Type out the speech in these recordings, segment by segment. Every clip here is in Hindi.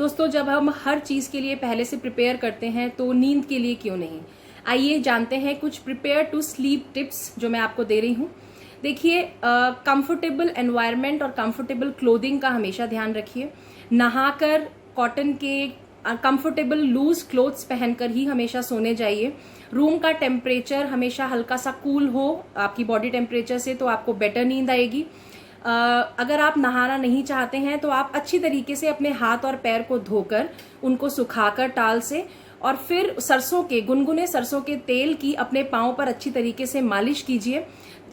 दोस्तों, जब हम हर चीज के लिए पहले से प्रिपेयर करते हैं तो नींद के लिए क्यों नहीं। आइए जानते हैं कुछ प्रिपेयर टू स्लीप टिप्स जो मैं आपको दे रही हूँ। देखिए, कंफर्टेबल एनवायरनमेंट और कंफर्टेबल क्लोथिंग का हमेशा ध्यान रखिए। नहाकर कॉटन के कंफर्टेबल लूज क्लोथ्स पहनकर ही हमेशा सोने जाइए। रूम का टेम्परेचर हमेशा हल्का सा कूल हो आपकी बॉडी टेम्परेचर से, तो आपको बेटर नींद आएगी। अगर आप नहाना नहीं चाहते हैं तो आप अच्छी तरीके से अपने हाथ और पैर को धोकर उनको सुखाकर टाल से, और फिर गुनगुने सरसों के तेल की अपने पाँव पर अच्छी तरीके से मालिश कीजिए।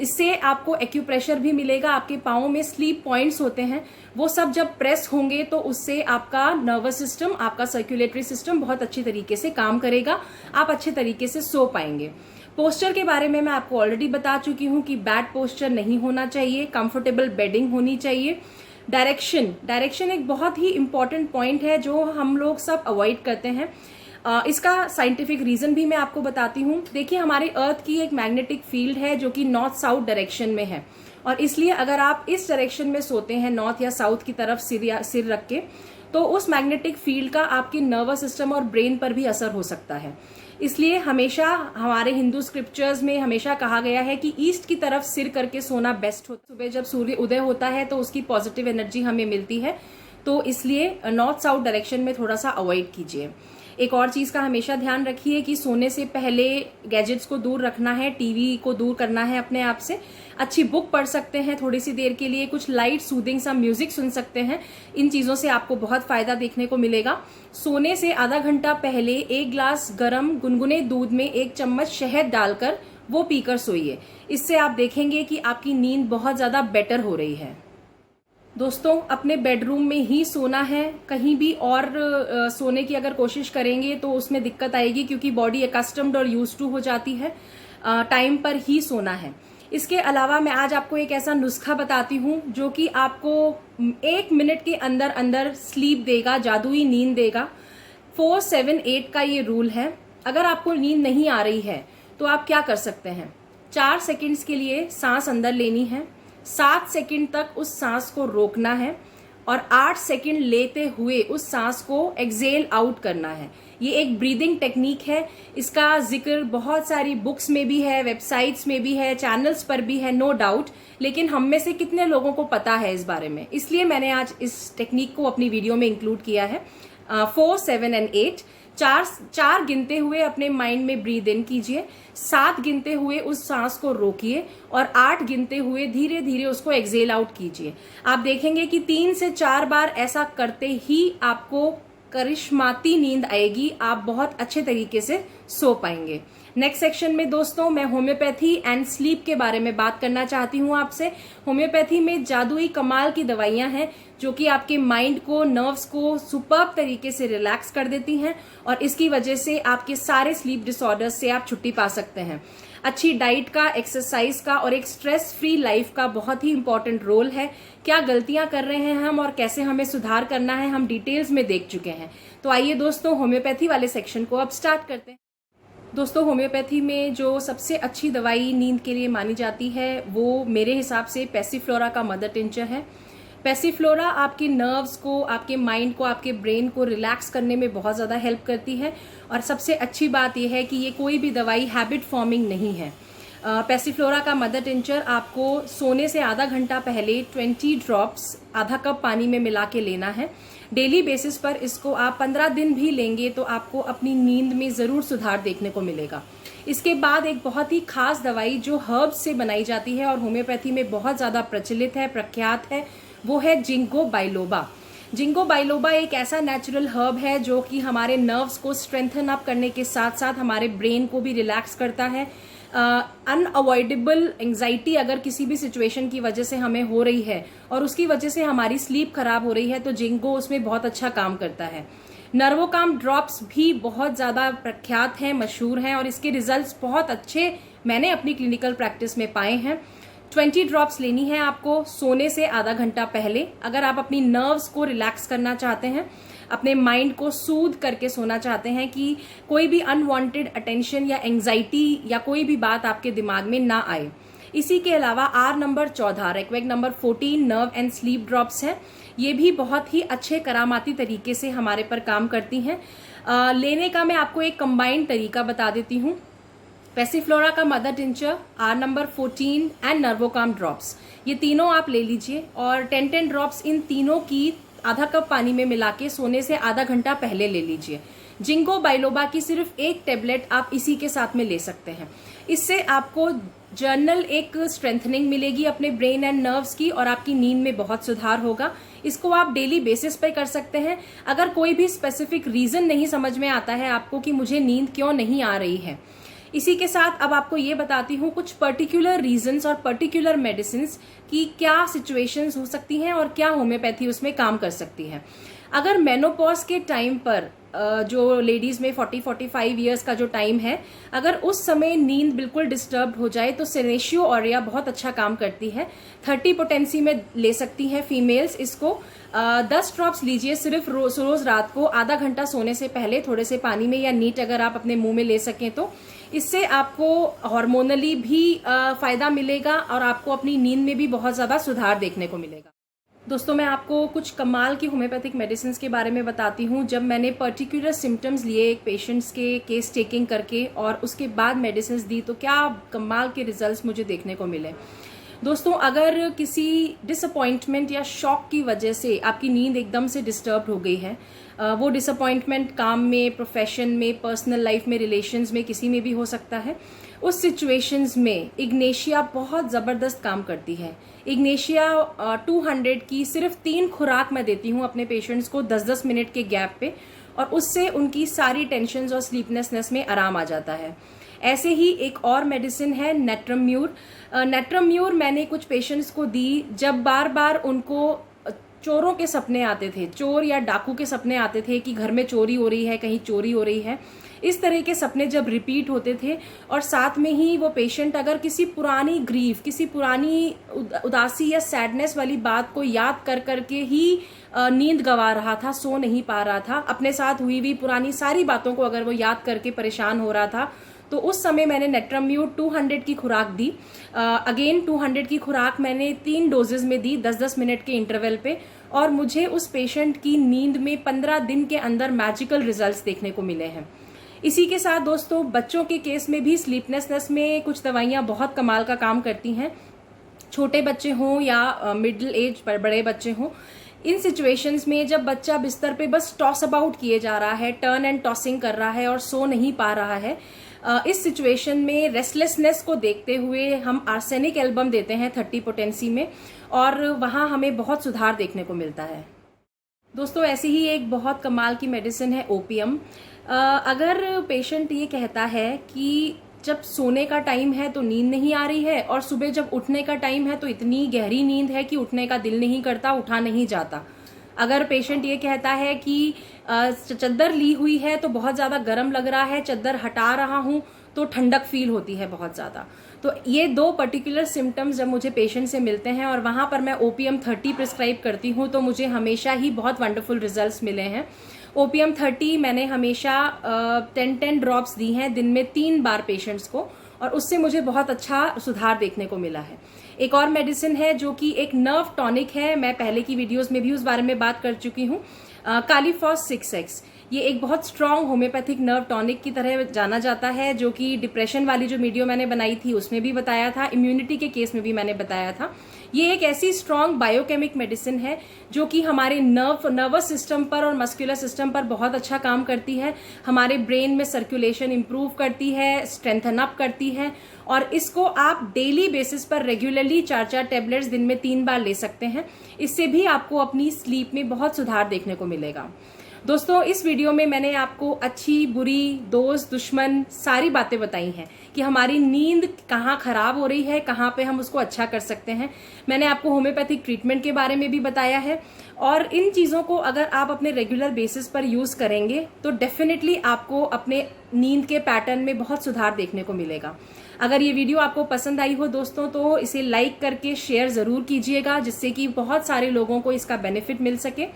इससे आपको एक्यूप्रेशर भी मिलेगा। आपके पाँव में स्लीप पॉइंट्स होते हैं, वो सब जब प्रेस होंगे तो उससे आपका नर्वस सिस्टम, आपका सर्कुलेटरी सिस्टम बहुत अच्छी तरीके से काम करेगा। आप अच्छे तरीके से सो पाएंगे। पोस्चर के बारे में मैं आपको ऑलरेडी बता चुकी हूं कि बैड पोस्चर नहीं होना चाहिए, कंफर्टेबल बेडिंग होनी चाहिए। डायरेक्शन एक बहुत ही इंपॉर्टेंट पॉइंट है जो हम लोग सब अवॉइड करते हैं। इसका साइंटिफिक रीजन भी मैं आपको बताती हूँ। देखिए, हमारे अर्थ की एक मैग्नेटिक फील्ड है जो कि नॉर्थ साउथ डायरेक्शन में है, और इसलिए अगर आप इस डायरेक्शन में सोते हैं, नॉर्थ या साउथ की तरफ सिर रख के, तो उस मैग्नेटिक फील्ड का आपके नर्वस सिस्टम और ब्रेन पर भी असर हो सकता है। इसलिए हमेशा हमारे हिंदू स्क्रिप्चर्स में हमेशा कहा गया है कि ईस्ट की तरफ सिर करके सोना बेस्ट होता है। सुबह जब सूर्य उदय होता है तो उसकी पॉजिटिव एनर्जी हमें मिलती है, तो इसलिए नॉर्थ साउथ डायरेक्शन में थोड़ा सा अवॉइड कीजिए। एक और चीज का हमेशा ध्यान रखिए कि सोने से पहले गैजेट्स को दूर रखना है, टीवी को दूर करना है अपने आप से। अच्छी बुक पढ़ सकते हैं थोड़ी सी देर के लिए, कुछ लाइट सूदिंग सा म्यूजिक सुन सकते हैं। इन चीजों से आपको बहुत फायदा देखने को मिलेगा। सोने से आधा घंटा पहले एक ग्लास गर्म गुनगुने दूध में 1 चम्मच शहद डालकर वो पीकर सोइए। इससे आप देखेंगे कि आपकी नींद बहुत ज्यादा बेटर हो रही है। दोस्तों, अपने बेडरूम में ही सोना है। कहीं भी और सोने की अगर कोशिश करेंगे तो उसमें दिक्कत आएगी, क्योंकि बॉडी अकस्टम्ड और यूज्ड टू हो जाती है। टाइम पर ही सोना है। इसके अलावा मैं आज आपको एक ऐसा नुस्खा बताती हूँ जो कि आपको 1 मिनट के अंदर अंदर स्लीप देगा, जादुई नींद देगा। 4-7-8 का ये रूल है। अगर आपको नींद नहीं आ रही है तो आप क्या कर सकते हैं। 4 सेकेंड्स के लिए सांस अंदर लेनी है, 7 सेकंड तक उस सांस को रोकना है, और 8 सेकंड लेते हुए उस सांस को एक्सेल आउट करना है। ये एक ब्रीदिंग टेक्निक है। इसका जिक्र बहुत सारी बुक्स में भी है, वेबसाइट्स में भी है, चैनल्स पर भी है, नो डाउट। लेकिन हम में से कितने लोगों को पता है इस बारे में, इसलिए मैंने आज इस टेक्निक को अपनी वीडियो में इंक्लूड किया है। 4, 7 एंड 8 चार गिनते हुए अपने माइंड में ब्रीद इन कीजिए, 7 गिनते हुए उस सांस को रोकिए, और 8 गिनते हुए धीरे धीरे उसको एक्सेल आउट कीजिए। आप देखेंगे कि 3 से 4 बार ऐसा करते ही आपको करिश्माती नींद आएगी। आप बहुत अच्छे तरीके से सो पाएंगे। नेक्स्ट सेक्शन में दोस्तों मैं होम्योपैथी एंड स्लीप के बारे में बात करना चाहती हूँ आपसे। होम्योपैथी में जादुई कमाल की दवाइयां हैं जो कि आपके माइंड को, नर्व्स को सुपर्ब तरीके से रिलैक्स कर देती हैं, और इसकी वजह से आपके सारे स्लीप डिसऑर्डर्स से आप छुट्टी पा सकते हैं। अच्छी डाइट का, एक्सरसाइज का और एक स्ट्रेस फ्री लाइफ का बहुत ही इंपॉर्टेंट रोल है। क्या गलतियां कर रहे हैं हम और कैसे हमें सुधार करना है, हम डिटेल्स में देख चुके हैं। तो आइए दोस्तों, होम्योपैथी वाले सेक्शन को अब स्टार्ट करते हैं। दोस्तों, होम्योपैथी में जो सबसे अच्छी दवाई नींद के लिए मानी जाती है वो मेरे हिसाब से पैसिफ्लोरा का मदर टिंचर है। पैसिफ्लोरा आपके नर्व्स को, आपके माइंड को, आपके ब्रेन को रिलैक्स करने में बहुत ज़्यादा हेल्प करती है। और सबसे अच्छी बात यह है कि ये कोई भी दवाई हैबिट फॉर्मिंग नहीं है। पैसिफ्लोरा का मदर टिंचर आपको सोने से आधा घंटा पहले 20 ड्रॉप्स आधा कप पानी में मिला के लेना है। डेली बेसिस पर इसको आप 15 दिन भी लेंगे तो आपको अपनी नींद में ज़रूर सुधार देखने को मिलेगा। इसके बाद एक बहुत ही खास दवाई जो हर्ब्स से बनाई जाती है और होम्योपैथी में बहुत ज़्यादा प्रचलित है, प्रख्यात है, वो है जिंको बाइलोबा। जिंको बाइलोबा एक ऐसा नेचुरल हर्ब है जो कि हमारे नर्व्स को स्ट्रेंथन अप करने के साथ साथ हमारे ब्रेन को भी रिलैक्स करता है। अनअवॉइडेबल एंग्जाइटी अगर किसी भी सिचुएशन की वजह से हमें हो रही है और उसकी वजह से हमारी स्लीप खराब हो रही है, तो जिंको उसमें बहुत अच्छा काम करता है। नर्वोकाम ड्रॉप्स भी बहुत ज़्यादा प्रख्यात हैं, मशहूर हैं, और इसके रिजल्ट्स बहुत अच्छे मैंने अपनी क्लिनिकल प्रैक्टिस में पाए हैं। 20 ड्रॉप्स लेनी है आपको सोने से आधा घंटा पहले। अगर आप अपनी नर्व्स को रिलैक्स करना चाहते हैं, अपने माइंड को सूद करके सोना चाहते हैं कि कोई भी अनवांटेड अटेंशन या एंग्जाइटी या कोई भी बात आपके दिमाग में ना आए। इसी के अलावा R number 14 Reckeweg number 14 nerve and sleep drops है। ये भी बहुत ही अच्छे करामाती तरीके से हमारे पर काम करती हैं। लेने का मैं आपको एक कंबाइंड तरीका बता देती हूँ। पैसिफ्लोरा का mother tincture, R number 14 and Nervocalm drops, ये तीनों आप ले लीजिए और 10 ड्रॉप्स इन तीनों की आधा कप पानी में मिला के सोने से आधा घंटा पहले ले लीजिए। जिंको बाइलोबा की सिर्फ एक टेबलेट आप इसी के साथ में ले सकते हैं। इससे आपको जर्नल एक स्ट्रेंथनिंग मिलेगी अपने ब्रेन एंड नर्व्स की और आपकी नींद में बहुत सुधार होगा। इसको आप डेली बेसिस पे कर सकते हैं। अगर कोई भी स्पेसिफिक रीजन नहीं समझ में आता है आपको कि मुझे नींद क्यों नहीं आ रही है, इसी के साथ अब आपको ये बताती हूँ कुछ पर्टिकुलर रीजंस और पर्टिकुलर मेडिसिन की क्या सिचुएशंस हो सकती हैं और क्या होम्योपैथी उसमें काम कर सकती है। अगर मेनोपॉज के टाइम पर जो लेडीज में 40-45 ईयर्स का जो टाइम है, अगर उस समय नींद बिल्कुल डिस्टर्ब हो जाए तो सेनेशियो ऑरिया बहुत अच्छा काम करती है। 30 पोटेंसी में ले सकती हैं फीमेल्स इसको। 10 ड्रॉप्स लीजिए सिर्फ रोज रात को आधा घंटा सोने से पहले थोड़े से पानी में या नीट अगर आप अपने मुंह में ले सकें तो। इससे आपको हार्मोनली भी फायदा मिलेगा और आपको अपनी नींद में भी बहुत ज्यादा सुधार देखने को मिलेगा। दोस्तों, मैं आपको कुछ कमाल की होम्योपैथिक मेडिसिन के बारे में बताती हूँ। जब मैंने पर्टिकुलर सिम्टम्स लिए एक पेशेंट्स के केस टेकिंग करके और उसके बाद मेडिसिन दी तो क्या कमाल के रिजल्ट्स मुझे देखने को मिले। दोस्तों, अगर किसी डिसअपॉइंटमेंट या शॉक की वजह से आपकी नींद एकदम से डिस्टर्ब हो गई है, वो डिसअपॉइंटमेंट काम में, प्रोफेशन में, पर्सनल लाइफ में, रिलेशंस में, किसी में भी हो सकता है, उस सिचुएशंस में इग्नेशिया बहुत ज़बरदस्त काम करती है। इग्नेशिया 200 की सिर्फ 3 खुराक मैं देती हूँ अपने पेशेंट्स को 10-10 मिनट के गैप पे, और उससे उनकी सारी टेंशन्स और स्लीपनेसनेस में आराम आ जाता है। ऐसे ही एक और मेडिसिन है नेट्रम्यूर। नेट्रम्यूर मैंने कुछ पेशेंट्स को दी जब बार बार उनको चोरों के सपने आते थे, चोर या डाकू के सपने आते थे कि घर में चोरी हो रही है, कहीं चोरी हो रही है। इस तरह के सपने जब रिपीट होते थे और साथ में ही वो पेशेंट अगर किसी पुरानी ग्रीफ, किसी पुरानी उदासी या सैडनेस वाली बात को याद कर करके ही नींद गंवा रहा था, सो नहीं पा रहा था, अपने साथ हुई पुरानी सारी बातों को अगर वो याद करके परेशान हो रहा था, तो उस समय मैंने नेट्रम्यूर 200 की खुराक दी। अगेन 200 की खुराक मैंने 3 डोजेज में दी 10-10 मिनट के इंटरवल पे, और मुझे उस पेशेंट की नींद में 15 दिन के अंदर मैजिकल रिजल्ट्स देखने को मिले हैं। इसी के साथ दोस्तों, बच्चों के केस में भी स्लीपनेसनेस में कुछ दवाइयाँ बहुत कमाल का काम करती हैं। छोटे बच्चे हों या मिडिल एज पर बड़े बच्चे हों, इन सिचुएशंस में जब बच्चा बिस्तर पे बस टॉस अबाउट किए जा रहा है, टर्न एंड टॉसिंग कर रहा है और सो नहीं पा रहा है, इस सिचुएशन में रेस्टलेसनेस को देखते हुए हम आर्सेनिक एल्बम देते हैं 30 पोटेंसी में, और वहाँ हमें बहुत सुधार देखने को मिलता है। दोस्तों, ऐसी ही एक बहुत कमाल की मेडिसिन है ओपियम। अगर पेशेंट ये कहता है कि जब सोने का टाइम है तो नींद नहीं आ रही है और सुबह जब उठने का टाइम है तो इतनी गहरी नींद है कि उठने का दिल नहीं करता, उठा नहीं जाता। अगर पेशेंट ये कहता है कि चद्दर ली हुई है तो बहुत ज़्यादा गर्म लग रहा है, चद्दर हटा रहा हूँ तो ठंडक फील होती है बहुत ज़्यादा, तो ये 2 पर्टिकुलर सिम्टम्स जब मुझे पेशेंट से मिलते हैं और वहाँ पर मैं ओपीएम 30 प्रिस्क्राइब करती हूँ तो मुझे हमेशा ही बहुत वंडरफुल रिजल्ट्स मिले हैं। ओपीएम 30 मैंने हमेशा 10 ड्रॉप्स दी हैं दिन में 3 बार पेशेंट्स को, और उससे मुझे बहुत अच्छा सुधार देखने को मिला है। एक और मेडिसिन है जो कि एक नर्व टॉनिक है, मैं पहले की वीडियोस में भी उस बारे में बात कर चुकी हूँ, कालीफॉस 6X। ये एक बहुत स्ट्रॉन्ग होम्योपैथिक नर्व टॉनिक की तरह जाना जाता है, जो कि डिप्रेशन वाली जो वीडियो मैंने बनाई थी उसमें भी बताया था, इम्यूनिटी के केस में भी मैंने बताया था। ये एक ऐसी स्ट्रॉन्ग बायोकेमिक मेडिसिन है जो कि हमारे नर्वस सिस्टम पर और मस्कुलर सिस्टम पर बहुत अच्छा काम करती है, हमारे ब्रेन में सर्कुलेशन इंप्रूव करती है, स्ट्रेंथन अप करती है, और इसको आप डेली बेसिस पर रेगुलरली 4-4 टैबलेट्स दिन में 3 बार ले सकते हैं। इससे भी आपको अपनी स्लीप में बहुत सुधार देखने को मिलेगा। दोस्तों, इस वीडियो में मैंने आपको अच्छी, बुरी, दोस्त, दुश्मन सारी बातें बताई हैं कि हमारी नींद कहाँ खराब हो रही है, कहाँ पे हम उसको अच्छा कर सकते हैं। मैंने आपको होम्योपैथिक ट्रीटमेंट के बारे में भी बताया है, और इन चीज़ों को अगर आप अपने रेगुलर बेसिस पर यूज़ करेंगे तो डेफिनेटली आपको अपने नींद के पैटर्न में बहुत सुधार देखने को मिलेगा। अगर ये वीडियो आपको पसंद आई हो दोस्तों तो इसे लाइक करके शेयर ज़रूर कीजिएगा, जिससे कि बहुत सारे लोगों को इसका बेनिफिट मिल सके।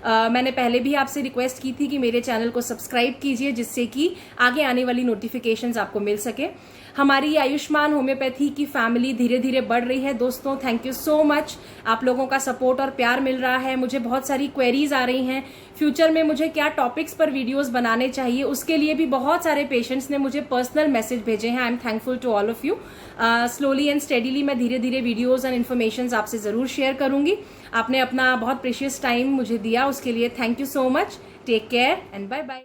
मैंने पहले भी आपसे रिक्वेस्ट की थी कि मेरे चैनल को सब्सक्राइब कीजिए, जिससे कि आगे आने वाली नोटिफिकेशंस आपको मिल सके। हमारी आयुष्मान होम्योपैथी की फैमिली धीरे धीरे बढ़ रही है दोस्तों। थैंक यू सो मच, आप लोगों का सपोर्ट और प्यार मिल रहा है। मुझे बहुत सारी क्वेरीज आ रही हैं फ्यूचर में मुझे क्या टॉपिक्स पर वीडियोस बनाने चाहिए, उसके लिए भी बहुत सारे पेशेंट्स ने मुझे पर्सनल मैसेज भेजे हैं। I am thankful to all of you. Slowly and steadily मैं धीरे धीरे वीडियोस एंड इन्फॉर्मेशन आपसे जरूर शेयर करूंगी। आपने अपना बहुत प्रेशियस टाइम मुझे दिया, उसके लिए thank you so much. Take care and bye bye.